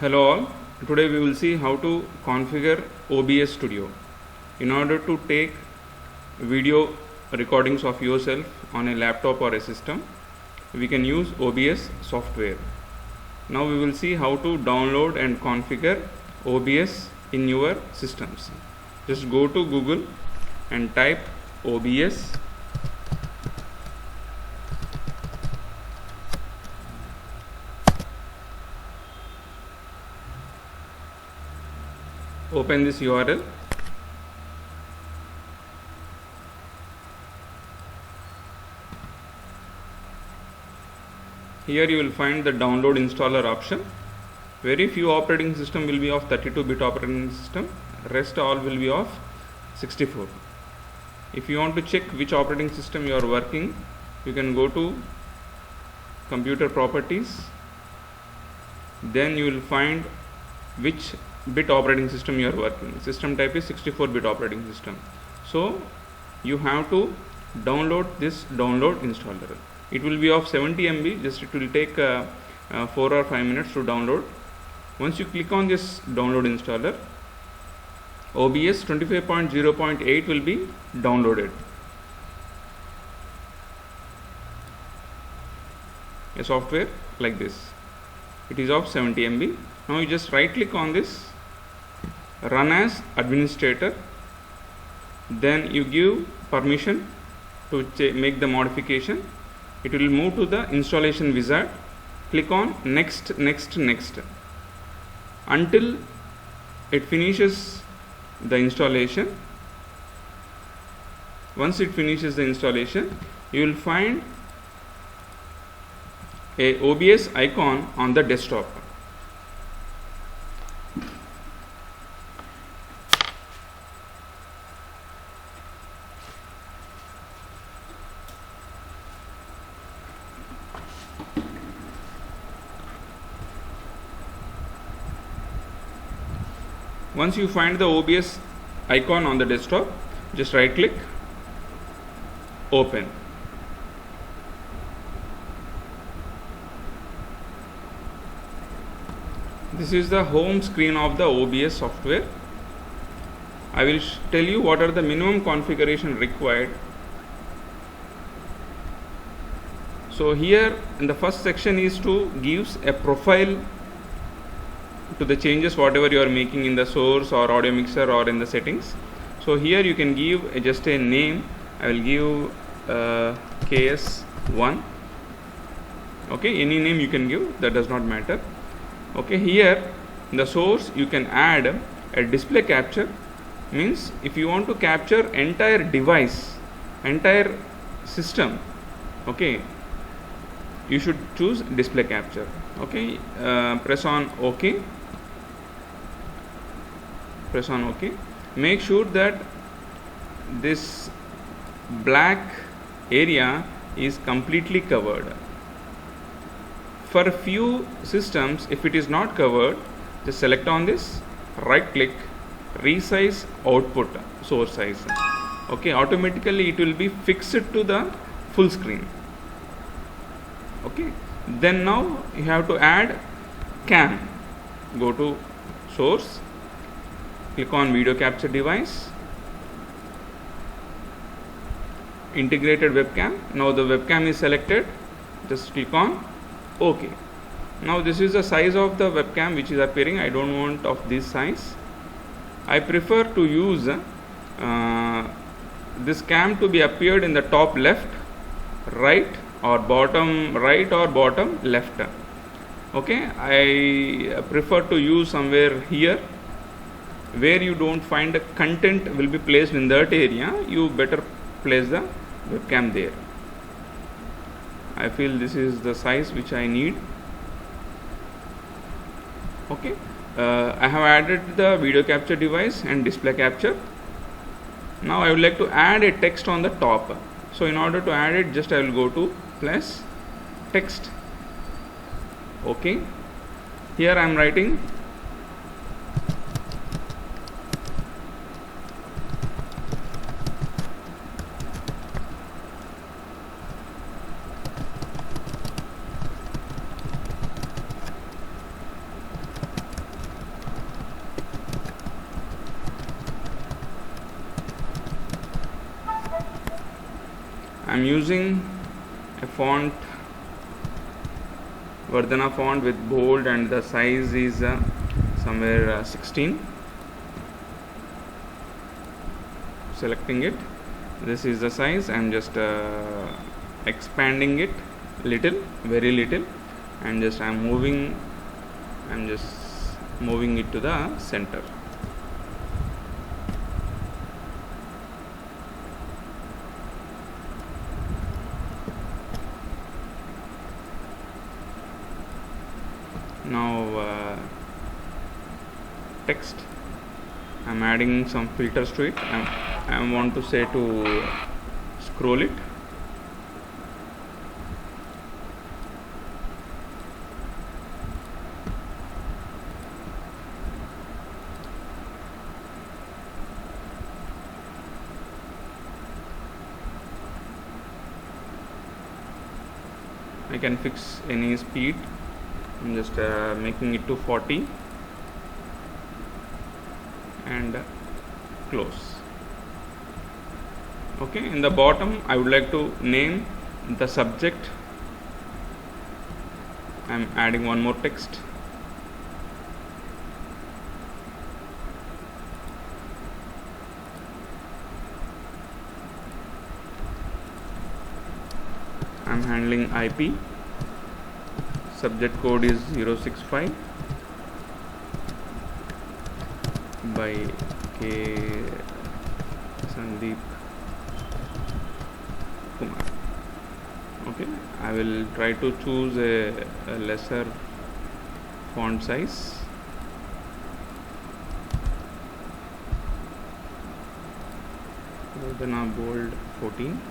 Hello all, today we will see how to configure OBS Studio. In order to take video recordings of yourself on a laptop or a system, we can use OBS software. Now we will see how to download and configure OBS in your systems. Just go to Google and type OBS. Open this URL. Here you will find the download installer option. Very few operating system will be of 32-bit operating system, rest all will be of 64. If you want to check which operating system you are working, you can go to computer properties, then you will find which bit operating system you are working. System type is 64-bit operating system. So you have to download this download installer. It will be of 70 MB, just it will take 4 or 5 minutes to download. Once you click on this download installer, OBS 25.0.8 will be downloaded. A software like this. It is of 70 MB. Now you just right click on this, run as administrator, then you give permission to make the modification. It will move to the installation wizard. Click on next until it finishes the installation. Once it finishes the installation, you will find a OBS icon on the desktop. Once you find the OBS icon on the desktop, just right click, open. This is the home screen of the OBS software. I will tell you what are the minimum configuration required. So here in the first section is to give a profile to the changes whatever you are making in the source or audio mixer or in the settings. So here you can give just a name. I will give KS1. Okay, any name you can give, that does not matter. Okay, here in the source you can add a display capture. Means if you want to capture entire device, entire system, okay, you should choose display capture. Okay, press on OK. Press on OK. Make sure that this black area is completely covered. For a few systems, if it is not covered, just select on this, right click, resize output source size. Okay, automatically it will be fixed to the full screen. Okay, then now you have to add cam. Go to source, click on video capture device, integrated webcam. Now the webcam is selected, just click on OK. Now this is the size of the webcam which is appearing. I don't want of this size. I prefer to use this cam to be appeared in the top left, right or bottom right or bottom left. Okay, I prefer to use somewhere here where you don't find the content will be placed in that area. You better place the webcam there. I feel this is the size which I need. Okay, I have added the video capture device and display capture. Now I would like to add a text on the top. So in order to add it, just I will go to plus text. Okay, here I am writing I'm using a font, Vardhana font with bold, and the size is somewhere 16. Selecting it, this is the size. I'm just expanding it little, very little, and just I'm just moving it to the center. Now text, I'm adding some filters to it. I want to say to scroll it. I can fix any speed. I'm just making it to 40 and close. Okay, in the bottom I would like to name the subject. I'm adding one more text. I'm handling IP. Subject code is 065 by K. Sandeep Kumar. Okay, I will try to choose a lesser font size. Vardhana bold 14.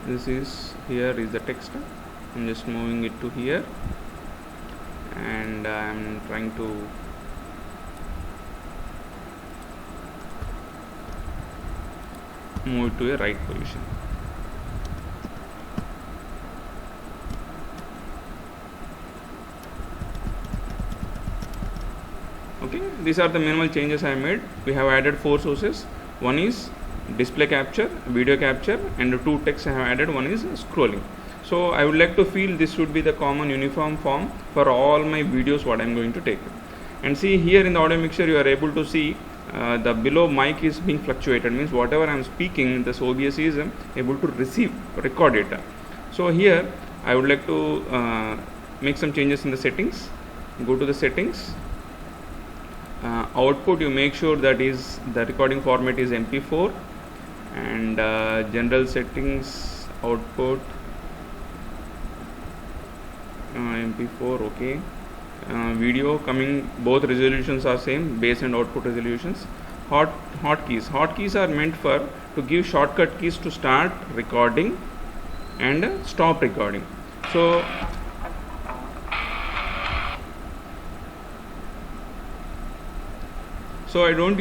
This is, here is the text. I'm just moving it to here, and I'm trying to move it to a right position. Okay, these are the minimal changes I made. We have added 4 sources. One is display capture, video capture, and 2 texts I have added. One is scrolling. So I would like to feel this should be the common uniform form for all my videos what I am going to take. And see here in the audio mixer you are able to see the below mic is being fluctuated, means whatever I am speaking, this OBS is able to record it. So here I would like to make some changes in the settings. Go to the settings. Output, you make sure that is the recording format is MP4, and general settings, output MP4. Okay. Video coming, both resolutions are same, base and output resolutions. Hotkeys are meant for to give shortcut keys to start recording and stop recording. So I don't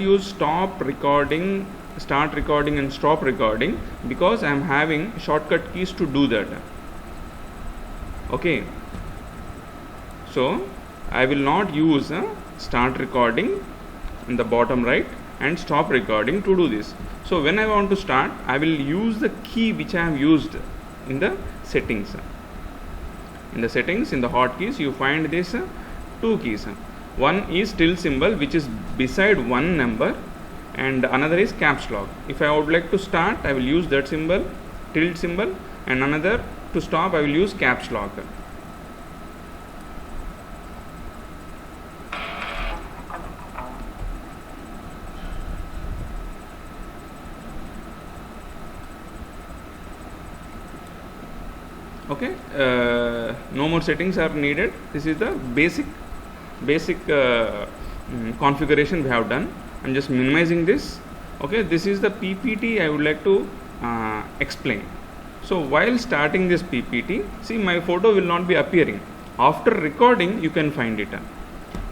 use stop recording, start recording and stop recording, because I am having shortcut keys to do that. Okay, so I will not use start recording in the bottom right and stop recording to do this. So when I want to start, I will use the key which I have used in the settings. In the settings, in the hotkeys, you find this 2 keys. One is tilde symbol, which is beside one number, and another is caps lock. If I would like to start, I will use that symbol, tilde symbol, and another to stop I will use caps lock. Okay, no more settings are needed. This is the basic configuration we have done. I'm just minimizing this. Okay, this is the PPT I would like to explain. So while starting this PPT, see, my photo will not be appearing. After recording you can find it.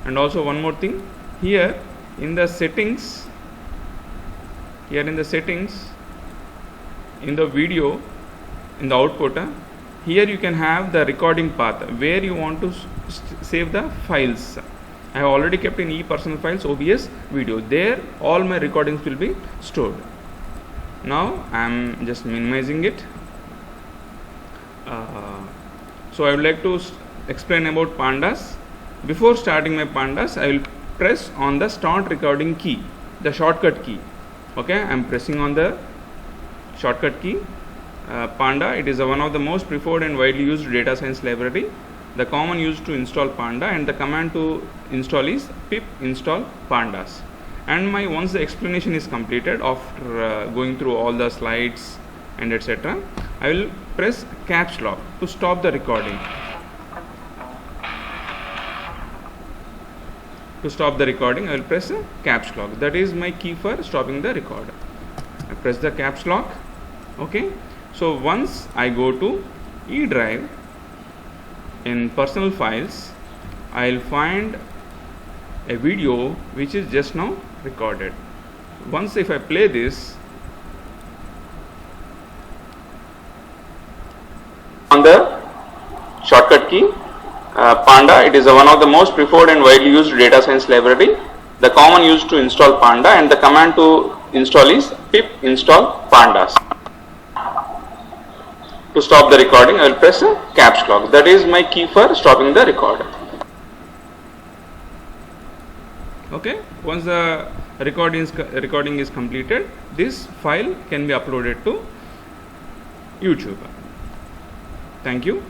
And also one more thing, here in the settings, in the video, in the output, here you can have the recording path where you want to save the files. I have already kept in ePersonal Files OBS video. There all my recordings will be stored. Now I am just minimizing it. So I would like to explain about pandas. Before starting my pandas, I will press on the start recording key, the shortcut key. Okay, I am pressing on the shortcut key. Panda, it is one of the most preferred and widely used data science library. The common used to install Panda, and the command to install is pip install pandas. And once the explanation is completed, after going through all the slides and etc., I will press caps lock to stop the recording. To stop the recording, I will press caps lock. That is my key for stopping the record. I press the caps lock. Okay. So once I go to E drive, in personal files, I will find a video which is just now recorded. Once if I play this, on the shortcut key, Panda, it is one of the most preferred and widely used data science library. The common used to install Panda, and the command to install is pip install pandas. To stop the recording, I will press caps lock. That is my key for stopping the record. Okay. Once the recording is completed, this file can be uploaded to YouTube. Thank you.